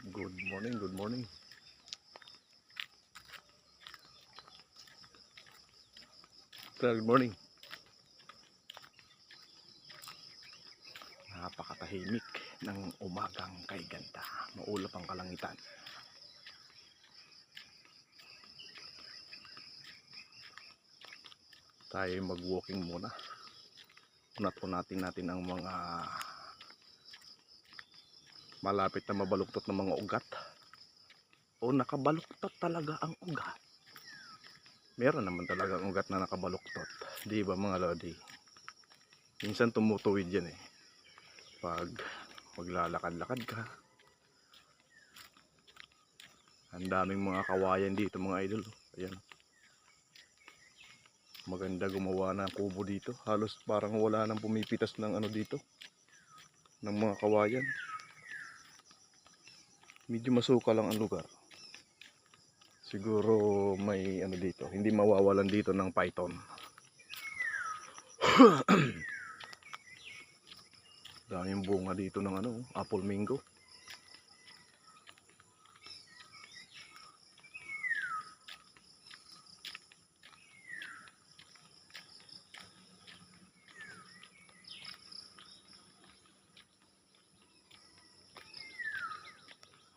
Good morning, good morning. Good morning. Napakatahimik ng umagang kay ganda. Maulap ang kalangitan. Tayo mag-walking muna. Unat-unatin natin ang mga malapit na mabaluktot ng mga ugat. O nakabaluktot talaga ang ugat. Meron naman talaga ang ugat na nakabaluktot. Di ba mga lodi? Minsan tumutuwid yan eh. Pag maglalakad-lakad ka. Ang daming mga kawayan dito mga idol. Ayan. Maganda gumawa ng kubo dito. Halos parang wala nang pumipitas ng ano dito. Ng mga kawayan. Medyo masuka lang ang lugar. Siguro may ano dito. Hindi mawawalan dito ng python. Daming bunga dito ng ano, apple mango.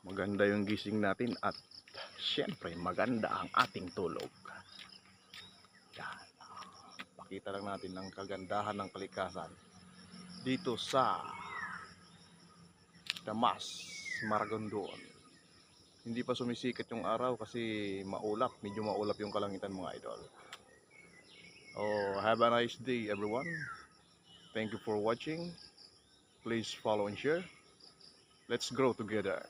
Maganda yung gising natin at syempre maganda ang ating tulog. Yan. Pakita lang natin ang kagandahan ng kalikasan dito sa Damas, Maragondon. Hindi pa sumisikat yung araw kasi maulap, medyo maulap yung kalangitan mga idol. Oh, have a nice day everyone. Thank you for watching. Please follow and share. Let's grow together.